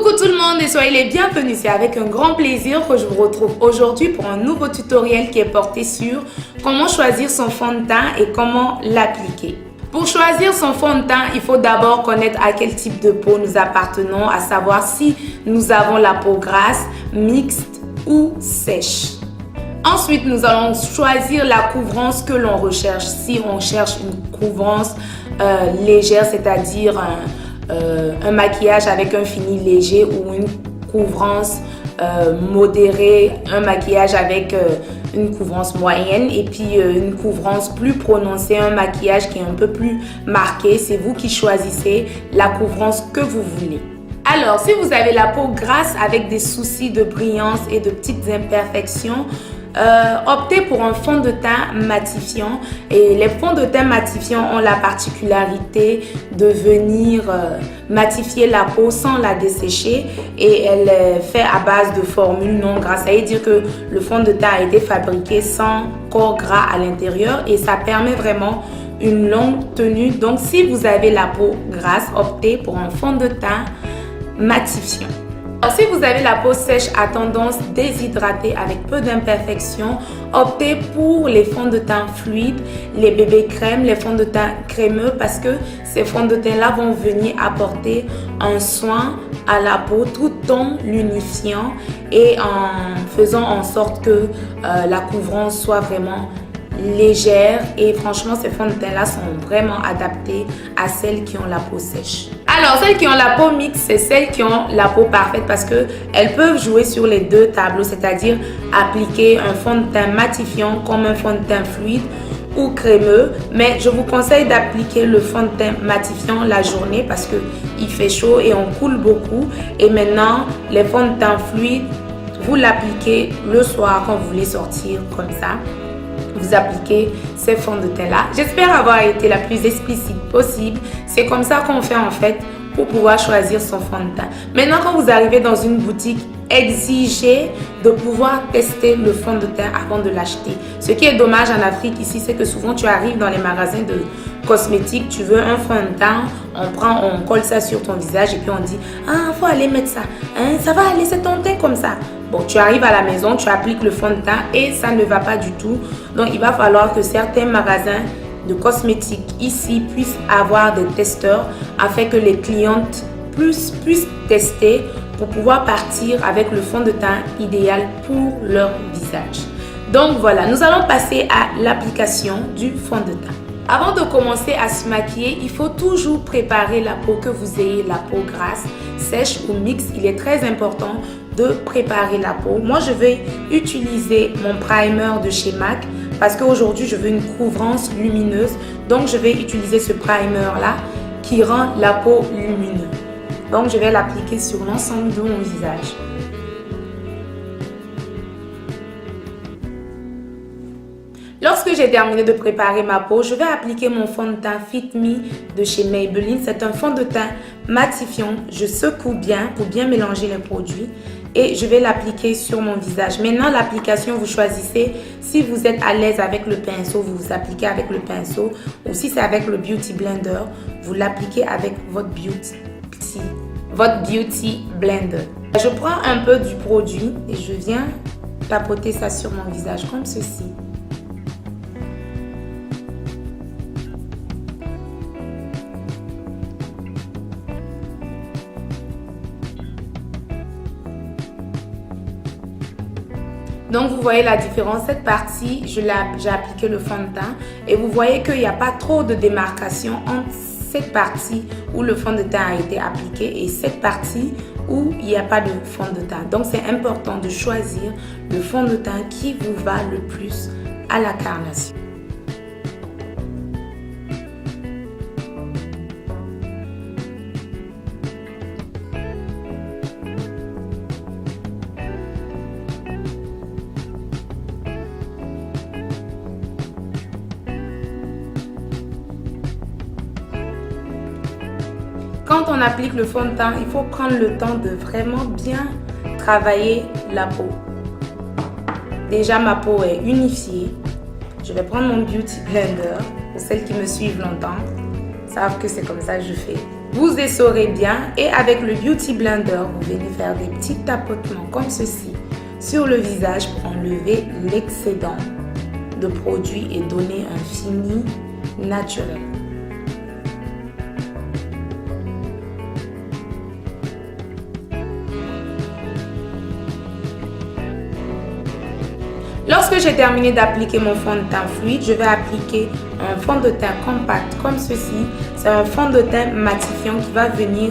Coucou tout le monde et soyez les bienvenus. C'est avec un grand plaisir que je vous retrouve aujourd'hui pour un nouveau tutoriel qui est porté sur comment choisir son fond de teint et comment l'appliquer. Pour choisir son fond de teint, il faut d'abord connaître à quel type de peau nous appartenons, à savoir si nous avons la peau grasse, mixte ou sèche. Ensuite, nous allons choisir la couvrance que l'on recherche. Si on cherche une couvrance légère, c'est-à-dire un maquillage avec un fini léger ou une couvrance modérée, un maquillage avec une couvrance moyenne et puis une couvrance plus prononcée, un maquillage qui est un peu plus marqué. C'est vous qui choisissez la couvrance que vous voulez. Alors, si vous avez la peau grasse avec des soucis de brillance et de petites imperfections, optez pour un fond de teint matifiant. Et les fonds de teint matifiants ont la particularité de venir matifier la peau sans la dessécher, et elle est faite à base de formules non grasses. Ça veut dire que le fond de teint a été fabriqué sans corps gras à l'intérieur et ça permet vraiment une longue tenue. Donc si vous avez la peau grasse, optez pour un fond de teint matifiant. Alors, si vous avez la peau sèche à tendance déshydratée avec peu d'imperfections, optez pour les fonds de teint fluides, les bébés crèmes, les fonds de teint crémeux, parce que ces fonds de teint là vont venir apporter un soin à la peau tout en l'unifiant et en faisant en sorte que la couvrance soit vraiment légère. Et franchement, ces fonds de teint là sont vraiment adaptés à celles qui ont la peau sèche. Alors, celles qui ont la peau mixte, c'est celles qui ont la peau parfaite parce qu'elles peuvent jouer sur les deux tableaux, c'est-à-dire appliquer un fond de teint matifiant comme un fond de teint fluide ou crémeux. Mais je vous conseille d'appliquer le fond de teint matifiant la journée parce qu'il fait chaud et on coule beaucoup. Et maintenant, les fonds de teint fluides, vous l'appliquez le soir quand vous voulez sortir comme ça. Vous appliquez ces fonds de teint là. J'espère avoir été la plus explicite possible. C'est comme ça qu'on fait en fait pour pouvoir choisir son fond de teint. Maintenant, quand vous arrivez dans une boutique, exigez de pouvoir tester le fond de teint avant de l'acheter. Ce qui est dommage en Afrique ici, c'est que souvent tu arrives dans les magasins de cosmétiques, tu veux un fond de teint, on colle ça sur ton visage et puis on dit « Ah, faut aller mettre ça, hein, ça va aller, c'est ton teint comme ça ». Bon, tu arrives à la maison, tu appliques le fond de teint et ça ne va pas du tout. Donc, il va falloir que certains magasins de cosmétiques ici puissent avoir des testeurs afin que les clientes puissent tester pour pouvoir partir avec le fond de teint idéal pour leur visage. Donc, voilà, nous allons passer à l'application du fond de teint. Avant de commencer à se maquiller, il faut toujours préparer la peau, que vous ayez la peau grasse, sèche ou mixte. Il est très important de préparer la peau. Moi, je vais utiliser mon primer de chez MAC parce qu'aujourd'hui, je veux une couvrance lumineuse. Donc, je vais utiliser ce primer-là qui rend la peau lumineuse. Donc, je vais l'appliquer sur l'ensemble de mon visage. Lorsque j'ai terminé de préparer ma peau, je vais appliquer mon fond de teint Fit Me de chez Maybelline. C'est un fond de teint matifiant. Je secoue bien pour bien mélanger les produits et je vais l'appliquer sur mon visage. Maintenant, l'application, vous choisissez. Si vous êtes à l'aise avec le pinceau, vous appliquez avec le pinceau. Ou si c'est avec le Beauty Blender, vous l'appliquez avec votre Beauty Blender. Je prends un peu du produit et je viens tapoter ça sur mon visage comme ceci. Donc, vous voyez la différence. Cette partie, j'ai appliqué le fond de teint et vous voyez qu'il n'y a pas trop de démarcation entre cette partie où le fond de teint a été appliqué et cette partie où il n'y a pas de fond de teint. Donc, c'est important de choisir le fond de teint qui vous va le plus à la carnation. Quand on applique le fond de teint, il faut prendre le temps de vraiment bien travailler la peau. Déjà, ma peau est unifiée. Je vais prendre mon Beauty Blender. Pour celles qui me suivent longtemps, savent que c'est comme ça que je fais. Vous essorez bien et avec le Beauty Blender, vous venez faire des petits tapotements comme ceci sur le visage pour enlever l'excédent de produit et donner un fini naturel. Lorsque j'ai terminé d'appliquer mon fond de teint fluide, je vais appliquer un fond de teint compact comme ceci. C'est un fond de teint matifiant qui va venir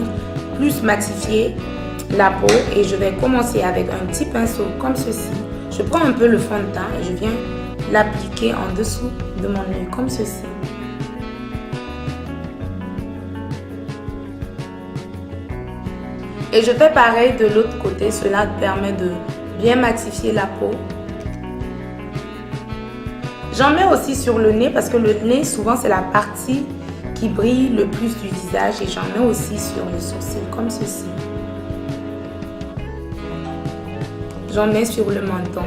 plus matifier la peau et je vais commencer avec un petit pinceau comme ceci. Je prends un peu le fond de teint et je viens l'appliquer en dessous de mon œil comme ceci. Et je fais pareil de l'autre côté, cela permet de bien matifier la peau. J'en mets aussi sur le nez parce que le nez, souvent, c'est la partie qui brille le plus du visage. Et j'en mets aussi sur les sourcils, comme ceci. J'en mets sur le menton.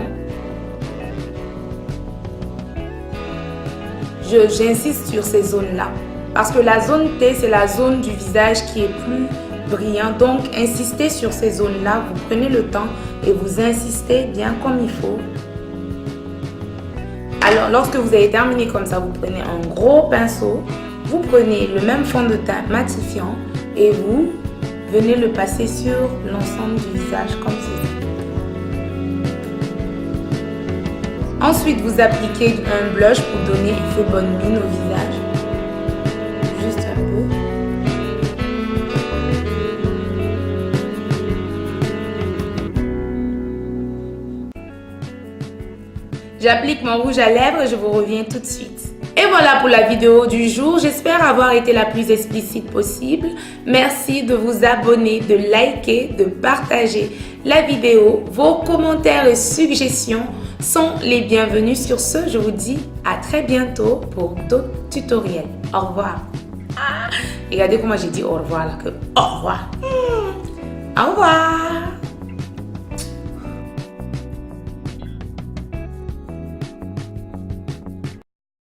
J'insiste sur ces zones-là. Parce que la zone T, c'est la zone du visage qui est plus brillant. Donc, insistez sur ces zones-là. Vous prenez le temps et vous insistez bien comme il faut. Alors, lorsque vous avez terminé comme ça, vous prenez un gros pinceau, vous prenez le même fond de teint matifiant et vous venez le passer sur l'ensemble du visage comme ceci. Ensuite, vous appliquez un blush pour donner effet bonne mine au visage. Juste un peu. J'applique mon rouge à lèvres et je vous reviens tout de suite. Et voilà pour la vidéo du jour. J'espère avoir été la plus explicite possible. Merci de vous abonner, de liker, de partager la vidéo. Vos commentaires et suggestions sont les bienvenus. Sur ce, je vous dis à très bientôt pour d'autres tutoriels. Au revoir. Regardez comment j'ai dit au revoir là. Au revoir. Au revoir.